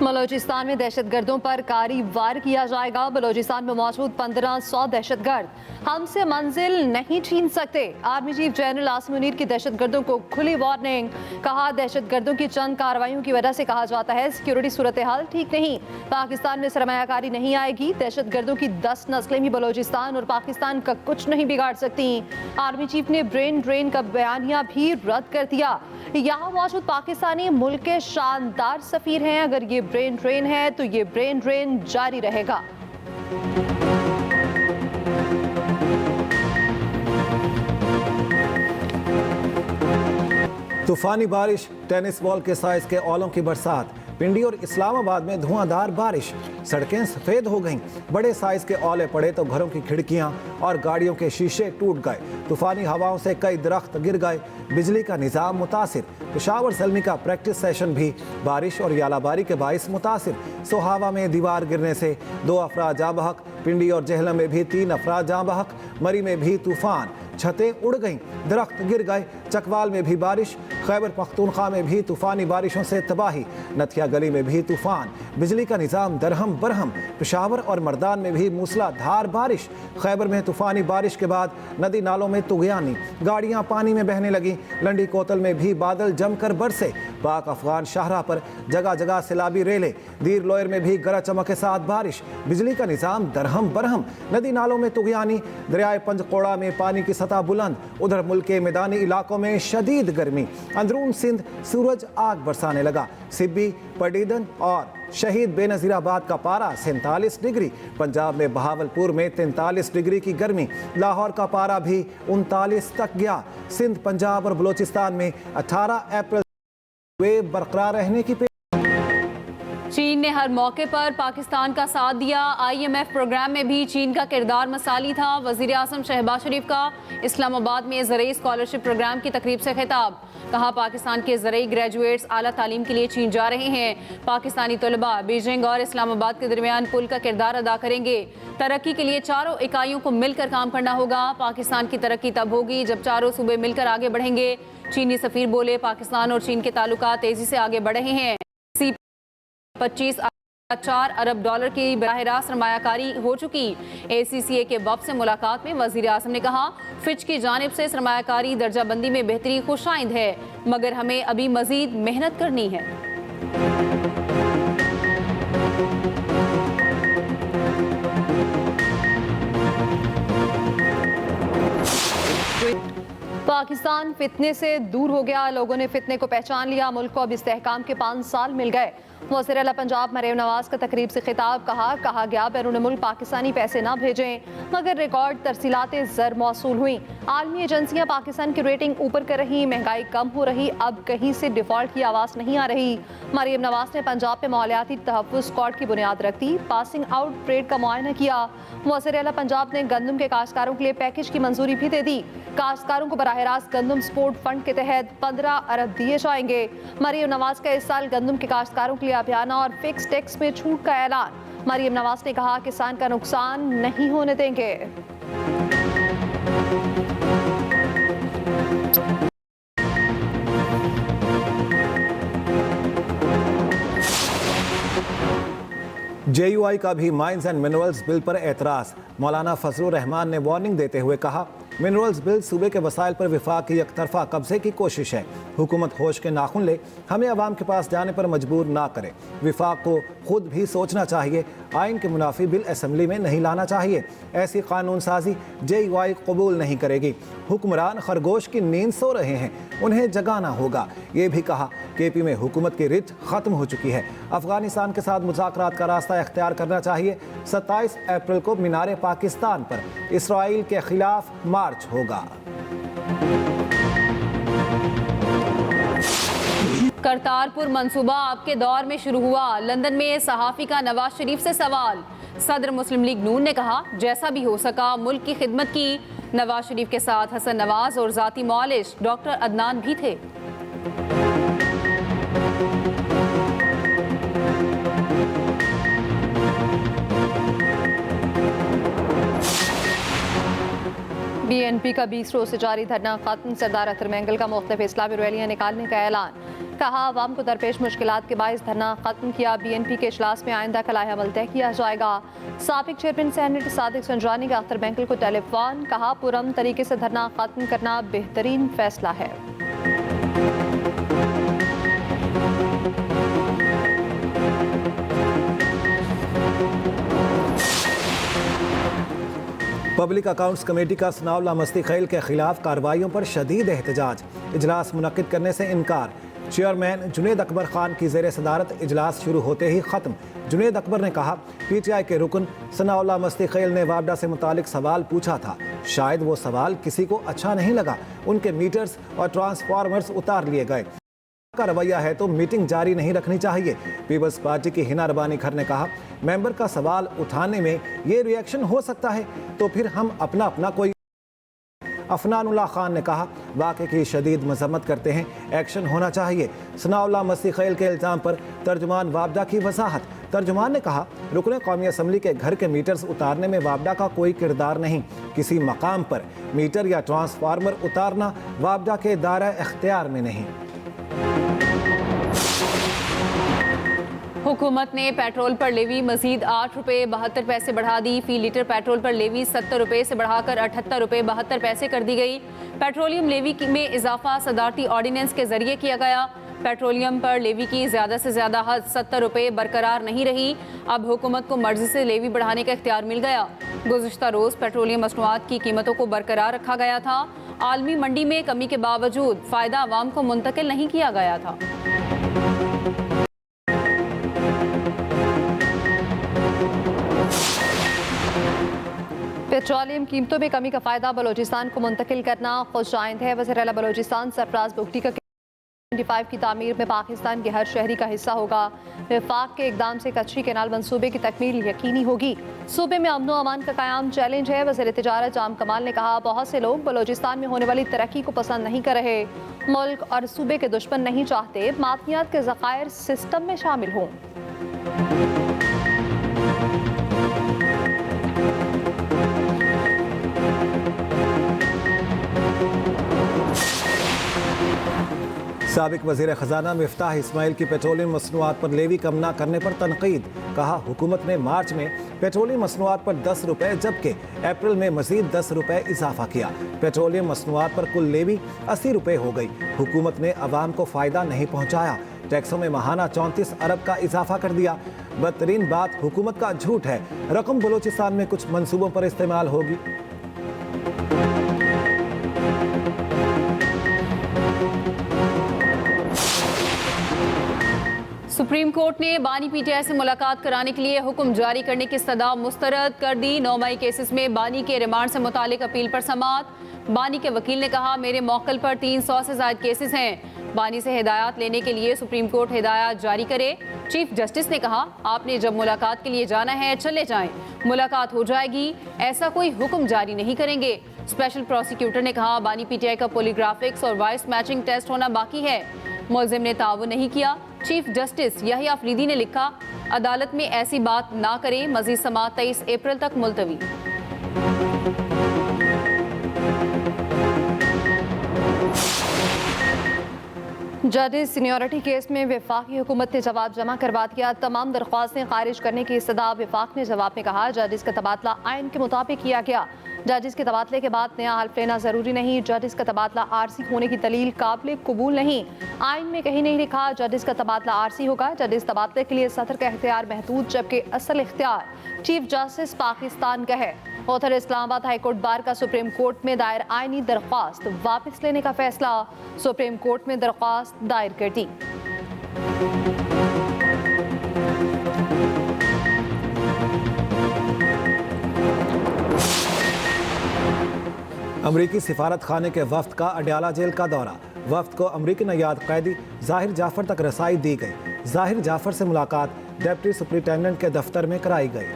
बलोचिस्तान में दहशतगर्दों पर कारी वार किया जाएगा। बलोचिस्तान में मौजूद 1500 दहशतगर्द हमसे मंजिल नहीं छीन सकते। Army chief general Asim Munir की दहशतगर्दों को खुली वार्निंग। कहा, दहशतगर्दों की चंद कार्रवाइयों की वजह से कहा जाता है सिक्योरिटी सूरत हाल ठीक नहीं। पाकिस्तान में सरमायाकारी नहीं आएगी। दहशतगर्दों की 10 नस्लें भी बलोचिस्तान और पाकिस्तान का कुछ नहीं बिगाड़ सकती। आर्मी चीफ ने ब्रेन ड्रेन का बयानिया भी रद्द कर दिया। यहाँ मौजूद पाकिस्तानी मुल्क के शानदार सफीर हैं। अगर ये ब्रेन ड्रेन है तो ये ब्रेन ड्रेन जारी रहेगा। तूफानी बारिश, टेनिस बॉल के साइज के ओलों की बरसात। पिंडी और इस्लामाबाद में धुआंधार बारिश, सड़कें सफेद हो गईं। बड़े साइज के ओले पड़े तो घरों की खिड़कियां और गाड़ियों के शीशे टूट गए। तूफानी हवाओं से कई दरख्त गिर गए। बिजली का निज़ाम मुतासिर। पेशावर ज़ल्मी का प्रैक्टिस सेशन भी बारिश और यालाबारी के बाइस मुतासिर। सोहावा में दीवार गिरने से 2 अफराद जाँ बहक। पिंडी और जहलम में भी 3 अफराद जाँ बहक। मरी में भी तूफान, छतें उड़ गईं, दरख्त गिर गए। चकवाल में भी बारिश। खैबर पख्तूनख्वा में भी तूफानी बारिशों से तबाही। नथिया गली में भी तूफान, बिजली का निज़ाम दरहम बरहम। पेशावर और मर्दान में भी मूसलाधार बारिश। खैबर में तूफानी बारिश के बाद नदी नालों में तुगयानी, गाड़ियां पानी में बहने लगी। लंडी कोतल में भी बादल जमकर बरसे। पाक अफगान शाहरा पर जगह जगह सैलाबी रेले। दीर लोयर में भी गरज चमक के साथ बारिश। बिजली का निज़ाम दरहम बरहम। नदी नालों में तुगयानी। दरियाए पंजकोड़ा में पानी की सतह बुलंद। उधर मुल्क के मैदानी इलाकों में शदीद गर्मी। अंदरून सिंध सूरज आग बरसाने लगा। सिब्बी, पडीदन और शहीद बेनज़ीराबाद का पारा 47 डिग्री। पंजाब में बहावलपुर में 43 डिग्री की गर्मी। लाहौर का पारा भी 39 तक गया। सिंध, पंजाब और बलोचिस्तान में 18 अप्रैल वे बरकरार रहने की चीन ने हर मौके पर पाकिस्तान का साथ दिया। IMF प्रोग्राम में भी चीन का किरदार मसाली था। वज़ीर आज़म शहबाज शरीफ का इस्लामाबाद में ज़रई स्कॉलरशिप प्रोग्राम की तकरीब से खिताब। कहा, पाकिस्तान के ज़रई ग्रेजुएट्स आला तालीम के लिए चीन जा रहे हैं। पाकिस्तानी तलबा बीजिंग और इस्लामाबाद के दरमियान पुल का किरदार अदा करेंगे। तरक्की के लिए चारों इकाइयों को मिलकर काम करना होगा। पाकिस्तान की तरक्की तब होगी जब चारों सूबे मिलकर आगे बढ़ेंगे। चीनी सफीर बोले, पाकिस्तान और चीन के ताल्लुकात तेजी से आगे बढ़ रहे हैं। 25.4 अरब डॉलर की बराह रास्त सरमायाकारी हो चुकी। ACCA के वफ़द से मुलाकात में वज़ीर आज़म ने कहा, फिच की जानिब से सरमायाकारी दर्जाबंदी में बेहतरी खुशाइंद है, मगर हमें अभी मज़ीद मेहनत करनी है। पाकिस्तान फितने से दूर हो गया। लोगों ने फितने को पहचान लिया। मुल्क को अब इस्तेहकाम के 5 साल मिल गए। वज़ीर आला पंजाब मरीम नवाज का तकरीब से खिताब। कहा गया, बैरून मुल्क पाकिस्तानी पैसे ना भेजें, मगर रिकॉर्ड तरसीलाते ज़र मौसूल हुई। आलमी एजेंसियाँ पाकिस्तान की रेटिंग ऊपर कर रही, महंगाई कम हो रही, अब कहीं से डिफ़ॉल्ट की आवाज़ नहीं आ रही। मरीम नवाज ने पंजाब में मालियाती तहफ़्फ़ुज़ स्क्वाड की बुनियाद रख दी। पासिंग आउट ट्रेड का मुआयना किया। वज़ीर आला पंजाब ने गंदम के काश्तकारों के लिए पैकेज की मंजूरी भी दे दी। काश्तकारों को बराह रास्त गंदम सपोर्ट फंड के तहत 15 अरब दिए जाएंगे। मरीम नवाज का इस साल गंदम के काश्तकारों के लिए अभियाना और फिक्स टैक्स में छूट का ऐलान। मरीम नवाज ने कहा, किसान का नुकसान नहीं होने देंगे। JUI का भी माइंस एंड मिनरल्स बिल पर एतराज़। मौलाना फजलुर रहमान ने वार्निंग देते हुए कहा, मिनरल्स बिल सूबे के वसाइल पर विफाक की एकतरफा कब्जे की कोशिश है। हुकूमत होश के नाखून ले, हमें अवाम के पास जाने पर मजबूर ना करे। विफाक को खुद भी सोचना चाहिए। आइन के मुनाफी बिल असम्बली में नहीं लाना चाहिए। ऐसी कानून साजी JUI कबूल नहीं करेगी। हुक्मरान खरगोश की नींद सो रहे हैं, उन्हें जगाना होगा। ये भी कहा, KP में हुकूमत की रिच ख़त्म हो चुकी है। अफगानिस्तान के साथ मुज़ाकरात का रास्ता इख्तियार करना चाहिए। 27 अप्रैल को मीनार पाकिस्तान पर इसराइल के खिलाफ मार्च होगा। करतारपुर मंसूबा आपके दौर में शुरू हुआ। लंदन में सहाफ़ी का नवाज शरीफ से सवाल। सदर मुस्लिम लीग नून ने कहा, जैसा भी हो सका मुल्क की खिदमत की। नवाज शरीफ के साथ हसन नवाज और ज़ाती मौलिश डॉक्टर अदनान भी थे। PNP का 20 रोज से जारी धरना खत्म। सरदार अख्तर मैंगल का मुख्तलिफ इस्लामी रैलियां निकालने का ऐलान। कहा आवाम को दरपेश मुश्किलात के बायस धरना खत्म किया। BNP के इजलास में आइंदा का लाया अमल तय किया जाएगा। साबिक चेयरमैन सेनेट सादिक संजरानी का अख्तर मैंगल को टेलीफोन। कहा पुरअमन तरीके से धरना खत्म करना बेहतरीन फैसला है। पब्लिक अकाउंट्स कमेटी का सनाउल्ला मस्ती खैल के खिलाफ कार्रवाइयों पर शदीद एहतजाज। इजलास मुनक्किद करने से इनकार। चेयरमैन जुनेद अकबर खान की ज़ेर सदारत इजलास शुरू होते ही ख़त्म। जुनेद अकबर ने कहा PTI के रुकन सनाउल्ला मस्ती खैल ने वापडा से मुतालिक सवाल पूछा था। शायद वो सवाल किसी को अच्छा नहीं लगा। उनके मीटर्स और ट्रांसफार्मर्स उतार लिए गए का रवैया है तो मीटिंग जारी नहीं रखनी चाहिए। पीपल्स पार्टी की हिना रबानी खर ने कहा मेंबर का सवाल उठाने में ये रिएक्शन हो सकता है तो फिर हम अपना अपना कोई। अफनानुल्लाह खान ने कहा वाक़े की शदीद मजम्मत करते हैं, एक्शन होना चाहिए। सनाउल्ला मस्ती खैल के इल्ज़ाम पर तर्जुमान वापडा की वजाहत। तर्जुमान ने कहा रुकने कौमी असम्बली के घर के मीटर्स उतारने में वापडा का कोई किरदार नहीं। किसी मकाम पर मीटर या ट्रांसफार्मर उतारना वापडा के दायरा इख्तियार में नहीं। हुकूमत ने पेट्रोल पर लेवी मजीद 8 रुपये 72 पैसे बढ़ा दी। फी लीटर पेट्रोल पर लेवी 70 रुपये से बढ़ाकर 78 रुपये 72 पैसे कर दी गई। पेट्रोलियम लेवी में इजाफा सदारती ऑर्डिनेंस के जरिए किया गया। पेट्रोलियम पर लेवी की ज़्यादा से ज़्यादा हद 70 रुपये बरकरार नहीं रही। अब हुकूमत को मर्जी से लेवी बढ़ाने का इख्तियार मिल गया। गुज़िश्ता रोज़ पेट्रोलियम मसनूआत की कीमतों को बरकरार रखा गया था। आलमी मंडी में कमी के बावजूद फ़ायदा आवाम को मुंतकिल नहीं किया गया था। पेट्रोलियम कीमतों में कमी का फायदा बलोचिस्तान को मुंतकिल करना खुशाइंद है। वज़ीर आला बलोचिस्तान सरफराज बुगटी का 25 की तामीर में पाकिस्तान के हर शहरी का हिस्सा होगा। वफाक के इकदाम से कच्ची कैनाल मंसूबे की तकमील यकीनी होगी। सूबे में अमन व अमान का कायम चैलेंज है। वज़ीर तिजारत जाम कमाल ने कहा बहुत से लोग बलोचिस्तान में होने वाली तरक्की को पसंद नहीं कर रहे। मुल्क और सूबे के दुश्मन नहीं चाहते माफियात के ज़खायर सिस्टम में शामिल हों। साबिक वज़ीर ख़जाना मिफ्ताह इस्माइल की पेट्रोलियम मसनूआत पर लेवी कम न करने पर तनकीद। कहा हुकूमत ने मार्च में पेट्रोलियम मसनूआत पर 10 रुपये जबकि अप्रैल में मज़ीद 10 रुपये इजाफा किया। पेट्रोलियम मसनूआत पर कुल लेवी 80 रुपये हो गई। हुकूमत ने अवाम को फ़ायदा नहीं पहुँचाया। टैक्सों में माहाना 34 अरब का इजाफा कर दिया। बदतरीन बात हुकूमत का झूठ है। रकम बलोचिस्तान में कुछ मनसूबों पर इस्तेमाल होगी। सुप्रीम कोर्ट ने बानी PTI से मुलाकात कराने के लिए हुक्म जारी करने की सदा मुस्तरद कर दी। 9 मई केसेस में बानी के रिमांड से मुतालिक अपील पर समाअत। बानी के वकील ने कहा मेरे मौक़िल पर 300 से ज़ायद केसेस हैं। बानी से हिदायत लेने के लिए सुप्रीम कोर्ट हिदायत जारी करे। चीफ जस्टिस ने कहा आपने जब मुलाकात के लिए जाना है चले जाएं, मुलाकात हो जाएगी, ऐसा कोई हुक्म जारी नहीं करेंगे। स्पेशल प्रोसिक्यूटर ने कहा बानी PTI का पॉलीग्राफिक्स और वॉइस मैचिंग टेस्ट होना बाकी है। मुलजिम ने ताउन नहीं किया। चीफ जस्टिस यही अफरीदी ने लिखा अदालत में ऐसी बात ना करें। मजीद समाअत 23 अप्रैल तक मुलतवी। जजेस सीनियरिटी केस में वफाकी हुकूमत ने जवाब जमा करवा दिया। तमाम दरख्वास्तें खारिज करने की इस्तदा वफाक ने जवाब में कहा जजेस का तबादला आइन के मुताबिक किया गया। जजेस के तबादले के बाद नया हल्फ लेना जरूरी नहीं। जजेस का तबादला आरसी होने की दलील काबिल कबूल नहीं। आइन में कहीं नहीं लिखा जजेस का तबादला आरसी होगा। जजेस तबादले के लिए सदर का इख्तियार महदूद जबकि असल इख्तियार चीफ जस्टिस पाकिस्तान का है। उधर इस्लामाबाद हाईकोर्ट बार का सुप्रीम कोर्ट में दायर आइनी दरख्वास्त वापस लेने का फैसला। सुप्रीम कोर्ट में दरख्वास्त दायर कर दी। अमरीकी सिफारत खाने के वफ्द का अडयाला जेल का दौरा। वफ्द को अमरीकी नयाद कैदी जाहिर जाफर तक रसाई दी गई। जाहिर जाफर से मुलाकात डिप्टी सुपरिटेंडेंट के दफ्तर में कराई गई।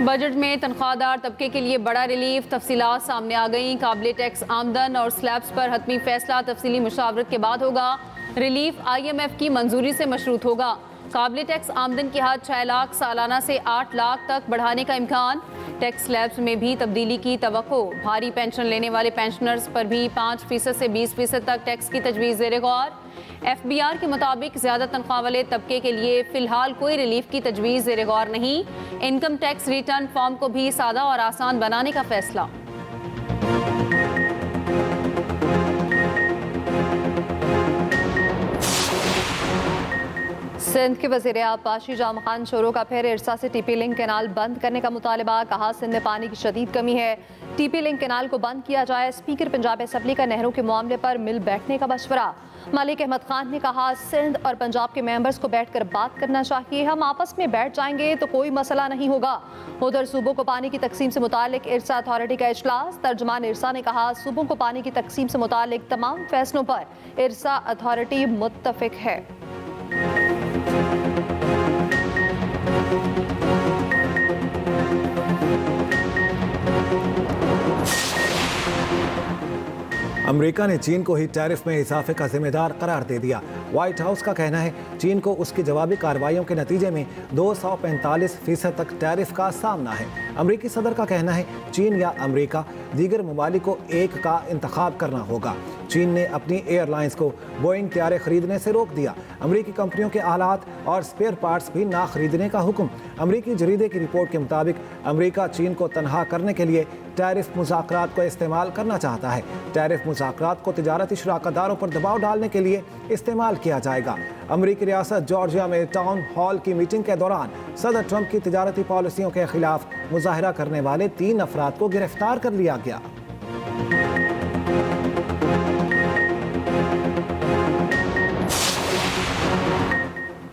बजट में तनख्वाहदार तबके के लिए बड़ा रिलीफ। तफसीलात सामने आ गई। काबिल टैक्स आमदन और स्लैब्स पर हतमी फैसला तफसीली मुशावरत के बाद होगा। रिलीफ IMF की मंजूरी से मशरूत होगा। काबिल टैक्स आमदन की हद 6 लाख सालाना से 8 लाख तक बढ़ाने का इम्कान। टैक्स स्लैब्स में भी तब्दीली की तवक्को। भारी पेंशन लेने वाले पेंशनर्स पर भी 5% से 20% तक टैक्स की तजवीज़ ज़ेर गौर। FBR के मुताबिक ज़्यादा तनख्वाह वाले तबके के लिए फ़िलहाल कोई रिलीफ की तजवीज़ ज़ेर गौर नहीं। इनकम टैक्स रिटर्न फॉर्म को भी सादा और आसान बनाने का फैसला। सिंध के वज़ीर आबपाशी जाम खान शोरों का फिर इरसा से TP लिंक कैनाल बंद करने का मुतालबा। कहा सिंध में पानी की शदीद कमी है, TP लिंक कैनाल को बंद किया जाए। स्पीकर पंजाब असम्बली का नहरों के मामले पर मिल बैठने का मशवरा। मलिक अहमद खान ने कहा सिंध और पंजाब के मेंबर्स को बैठकर बात करना चाहिए, हम आपस में बैठ जाएंगे तो कोई मसला नहीं होगा। उधर सूबों को पानी की तकसीम से मुतालिक इरसा अथॉरिटी का इजलास। तर्जुमान इरसा ने कहा सूबों को पानी की तकसीम से मुतालिक तमाम फैसलों पर इरसा अथॉरिटी मुत्तफिक है। अमेरिका ने चीन को ही टैरिफ में इजाफे का जिम्मेदार करार दे दिया। व्हाइट हाउस का कहना है चीन को उसकी जवाबी कार्रवाइयों के नतीजे में 245% तक टैरिफ का सामना है। अमेरिकी सदर का कहना है चीन या अमेरिका, दीगर ममालिक को एक का इंतखाब करना होगा। चीन ने अपनी एयरलाइंस को बोइंग त्यारे खरीदने से रोक दिया। अमेरिकी कंपनियों के आलात और स्पेयर पार्ट्स भी ना खरीदने का हुक्म। अमेरिकी जरीदे की रिपोर्ट के मुताबिक अमेरिका चीन को तनहा करने के लिए टैरिफ मुज़ाकरात को इस्तेमाल करना चाहता है। टैरिफ मुज़ाकरात को तिजारती शराकतदारों पर दबाव डालने के लिए इस्तेमाल किया जाएगा। अमेरिकी रियासत जॉर्जिया में टाउन हॉल की मीटिंग के दौरान सदर ट्रंप की तिजारती पॉलिसियों के खिलाफ मुजाहरा करने वाले 3 अफराद को गिरफ्तार कर लिया गया।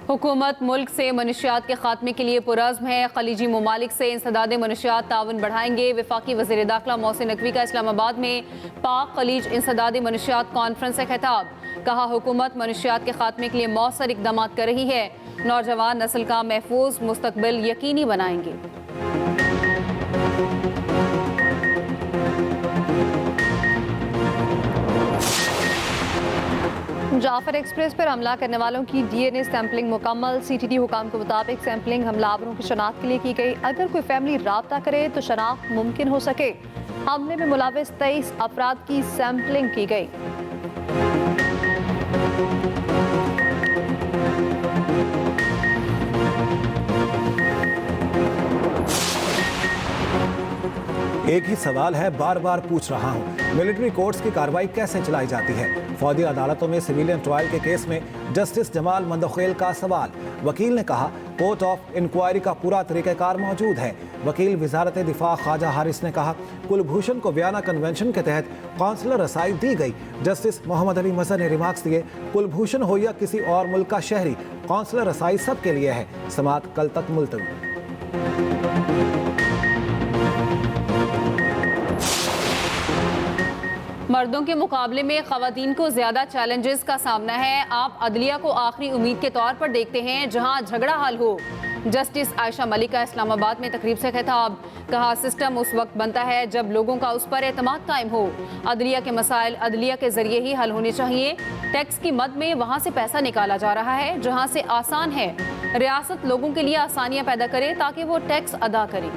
हुकूमत मुल्क से मनशियात के खात्मे के लिए पुरज़्म है। खलीजी ममालिक से इंसदाद मनशियात ताउन बढ़ाएंगे। वफाकी वज़ीर दाखिला मोहसिन नकवी का इस्लामाबाद में पाक खलीज इंसदाद मनशियात कॉन्फ्रेंस से खिताब। कहा हुकूमत मनशियात के खात्मे के लिए मौसर इक़दाम कर रही है। नौजवान नस्ल का महफूज मुस्तकबिल यकीनी बनाएंगे। जाफर एक्सप्रेस पर हमला करने वालों की DNA सैंपलिंग मुकम्मल। CTD हुकाम के मुताबिक सैंपलिंग हमलावरों की शनाख्त के लिए की गई। अगर कोई फैमिली राब्ता करे तो शनाख्त मुमकिन हो सके। हमले में मुलविस 23 अफराद की सैंपलिंग की गई। एक ही सवाल है, बार बार पूछ रहा हूं, मिलिट्री कोर्ट्स की कार्रवाई कैसे चलाई जाती है? फौजी अदालतों में सिविलियन ट्रायल के केस में जस्टिस जमाल मंदखेल का सवाल। वकील ने कहा कोर्ट ऑफ इंक्वायरी का पूरा तरीक़ाकार मौजूद है। वकील वजारत दिफा ख्वाजा हारिस ने कहा कुलभूषण को वियना कन्वेंशन के तहत कौंसलर रसाई दी गई। जस्टिस मोहम्मद अली मजहर ने रिमार्क्स दिए कुलभूषण हो या किसी और मुल्क का शहरी, कौंसलर रसाई सबके लिए है। समाअत कल तक मुलतवी। मर्दों के मुकाबले में ख़वातीन को ज़्यादा चैलेंजेस का सामना है। आप अदलिया को आखिरी उम्मीद के तौर पर देखते हैं जहां झगड़ा हल हो। जस्टिस आयशा मलिक का इस्लामाबाद में तकरीब से खिताब। कहा सिस्टम उस वक्त बनता है जब लोगों का उस पर एतमाद कायम हो। अदलिया के मसाइल अदलिया के जरिए ही हल होने चाहिए। टैक्स की मद में वहाँ से पैसा निकाला जा रहा है जहाँ से आसान है। रियासत लोगों के लिए आसानियाँ पैदा करे ताकि वो टैक्स अदा करें।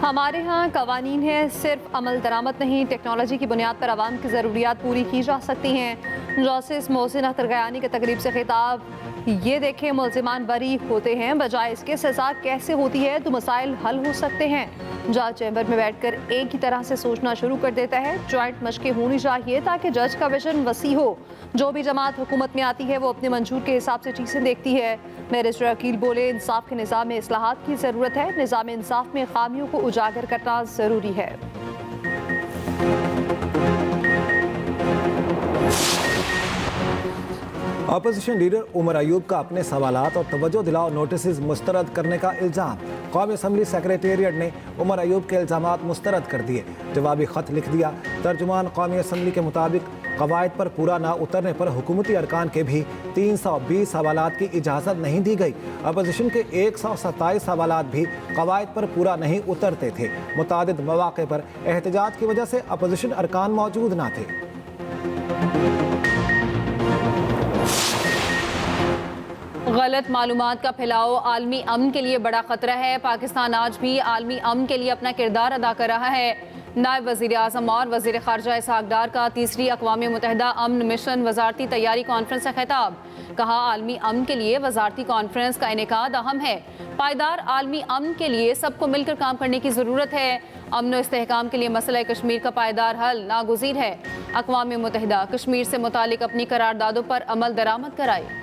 हमारे यहाँ कवानीन है, सिर्फ अमल दरामद नहीं, टेक्नोलॉजी की बुनियाद पर आवाम की ज़रूरियात पूरी की जा सकती हैं। जस्टिस मोहसिन अख्तर गयानी के तकरीब से खिताब। ये देखें मुल्ज़िमान बरी होते हैं, बजाय इसके सज़ा कैसे होती है तो मसाइल हल हो सकते हैं। जज चैम्बर में बैठकर एक ही तरह से सोचना शुरू कर देता है। जॉइंट मशक़ें होनी चाहिए ताकि जज का विजन वसी हो। जो भी जमात हुकूमत में आती है वो अपने मंशूर के हिसाब से चीज़ें देखती है। बैरिस्टर अकील बोले इंसाफ के निज़ाम में इस्लाहात की ज़रूरत है। निज़ाम इंसाफ में खामियों को उजागर करना ज़रूरी है। अपोजिशन लीडर उमर अयूब का अपने सवालात और तवज्जो दिलाओ नोटिस मुस्तरद करने का इल्ज़ाम। कौमी असम्बली सेक्रेटेरिएट ने उमर अयूब के इल्ज़ामात मुस्तरद कर दिए। जवाबी ख़त लिख दिया। तर्जुमान कौमी असम्बली के मुताबिक कवायद पर पूरा ना उतरने पर हुकूमती अरकान के भी 320 हवालात की इजाज़त नहीं दी गई। अपोजिशन के 127 हवालात भी कवायद पर पूरा नहीं उतरते थे। मुतादिद मौक़े पर एहतजाज की वजह से अपोजिशन अरकान मौजूद ना थे। गलत मालूमात का फैलाव आलमी अमन के लिए बड़ा खतरा है। पाकिस्तान आज भी आलमी अमन के लिए अपना किरदार अदा कर रहा है। नायब वज़ीर आज़म और वज़ीर ख़ारजा इसहाक़ डार का तीसरी अक़वाम मुत्तहिदा अमन मिशन वज़ारती तैयारी कॉन्फ्रेंस से खिताब। कहा, आलमी अमन के लिए वज़ारती कॉन्फ्रेंस का इनेकाद अहम है। पायदार आलमी अमन के लिए सबको मिलकर काम करने की ज़रूरत है। अमन और इस्तेहकाम के लिए मसला कश्मीर का पायदार हल नागुज़ीर है। अक़वाम मुत्तहिदा कश्मीर से मुतालिक अपनी करारदादों पर अमल दरामद कराए।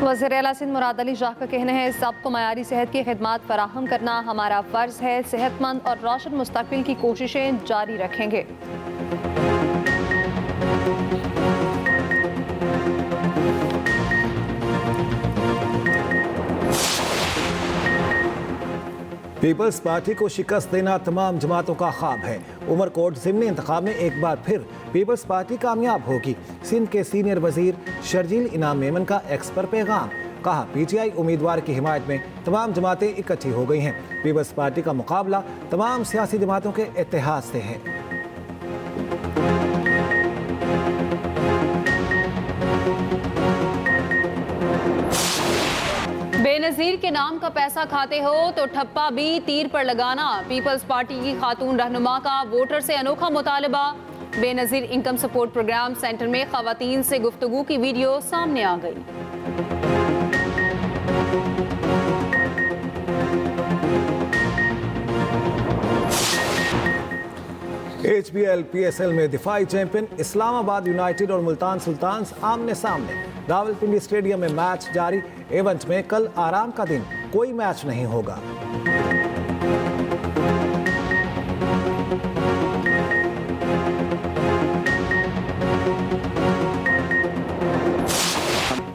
वज़ीर आला सिंध मुराद अली शाह का कहना है, सबको मयारी सेहत की खिदमात फराहम करना हमारा फ़र्ज़ है। सेहतमंद और रोशन मुस्तक़बिल की कोशिशें जारी रखेंगे। पीपल्स पार्टी को शिकस्त देना तमाम जमातों का ख्वाब है। उमरकोट ज़िमनी इंतखाब में एक बार फिर पीपल्स पार्टी कामयाब होगी। सिंध के सीनियर वजीर शर्जील इनाम मेमन का एक्स पर पैगाम। कहा, PTI उम्मीदवार की हिमायत में तमाम जमातें इकट्ठी हो गई हैं। पीपल्स पार्टी का मुकाबला तमाम सियासी जमातों के इत्तेहाद से है। बेनज़ीर के नाम का पैसा खाते हो तो ठप्पा भी तीर पर लगाना। पीपल्स पार्टी की खातून रहनुमा का वोटर से अनोखा मुतालबा। Benazir Income Support Programme centre में ख़वातीन से गुफ्तगू की वीडियो सामने आ गई। HBL PSL में दिफाई चैंपियन इस्लामाबाद यूनाइटेड और मुल्तान सुल्तान्स आमने सामने। रावलपिंडी स्टेडियम में मैच जारी। इवेंट में कल आराम का दिन, कोई मैच नहीं होगा।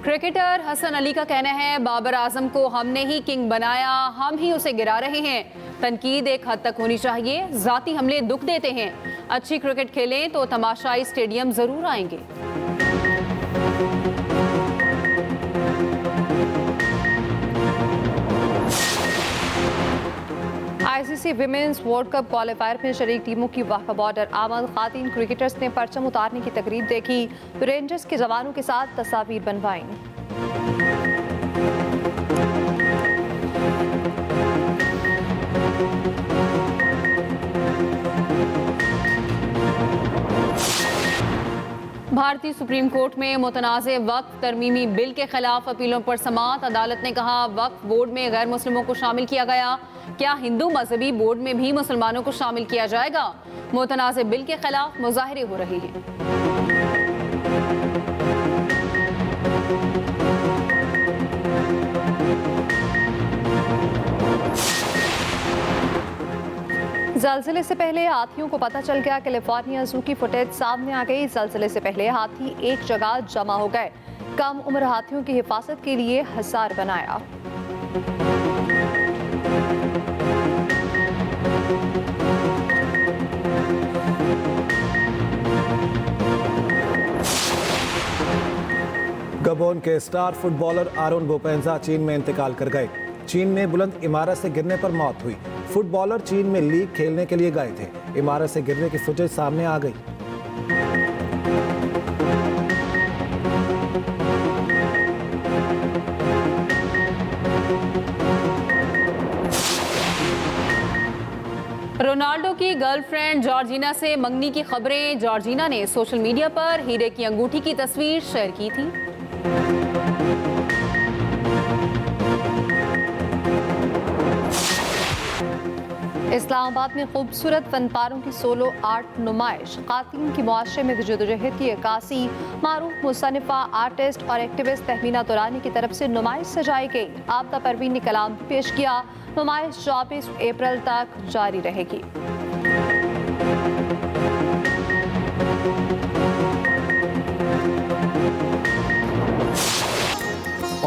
क्रिकेटर हसन अली का कहना है, बाबर आजम को हमने ही किंग बनाया, हम ही उसे गिरा रहे हैं। तनकीद एक हद तक होनी चाहिए, जाती हमले दुख देते हैं। अच्छी क्रिकेट खेलें तो तमाशाई स्टेडियम जरूर आएंगे। ICC women's world cup qualifier में शरीक टीमों की वाक़ा बॉर्डर आमद। खातीन क्रिकेटर्स ने परचम उतारने की तकरीब देखी। रेंजर्स के जवानों के साथ तस्वीर बनवाई। भारतीय सुप्रीम कोर्ट में मुतनाज़ वक्फ तरमीमी बिल के खिलाफ अपीलों पर समाअत। अदालत ने कहा, वक्फ बोर्ड में गैर मुस्लिमों को शामिल किया गया, क्या हिंदू मजहबी बोर्ड में भी मुसलमानों को शामिल किया जाएगा? मुतनाज़ बिल के खिलाफ मुजाहरे हो रहे हैं। ज़लज़ले से पहले हाथियों को पता चल गया। कैलिफोर्निया ज़ू की फुटेज सामने आ गई। ज़लज़ले से पहले हाथी एक जगह जमा हो गए। कम उम्र हाथियों की हिफाजत के लिए हसार बनाया। गबोन के स्टार फुटबॉलर आरोन बोपेंजा चीन में इंतकाल कर गए। चीन में बुलंद इमारत से गिरने पर मौत हुई। फुटबॉलर चीन में लीग खेलने के लिए गए थे। इमारत से गिरने की फुटेज सामने आ गई। रोनाल्डो की गर्लफ्रेंड जॉर्जिना से मंगनी की खबरें। जॉर्जिना ने सोशल मीडिया पर हीरे की अंगूठी की तस्वीर शेयर की थी। इस्लामाबाद में खूबसूरत फनपारों की सोलो आर्ट नुमाइश। खातून की मुआशरे में जदोजहद की अक्कासी। मारूफ मुसन्निफा, आर्टिस्ट और एक्टिविस्ट तहमीना तुरानी की तरफ से नुमाइश सजाई गई। आबदा परवीन ने कलाम पेश किया। नुमाइश 24 अप्रैल तक जारी रहेगी।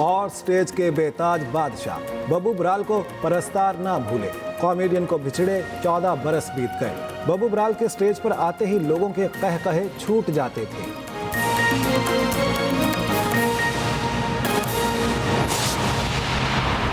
और स्टेज के बेताज बादशाह बब्बू बराल को परस्तार ना भूले। कॉमेडियन को बिछड़े 14 बरस बीत गए। बब्बू बराल के स्टेज पर आते ही लोगों के कह कहे छूट जाते थे।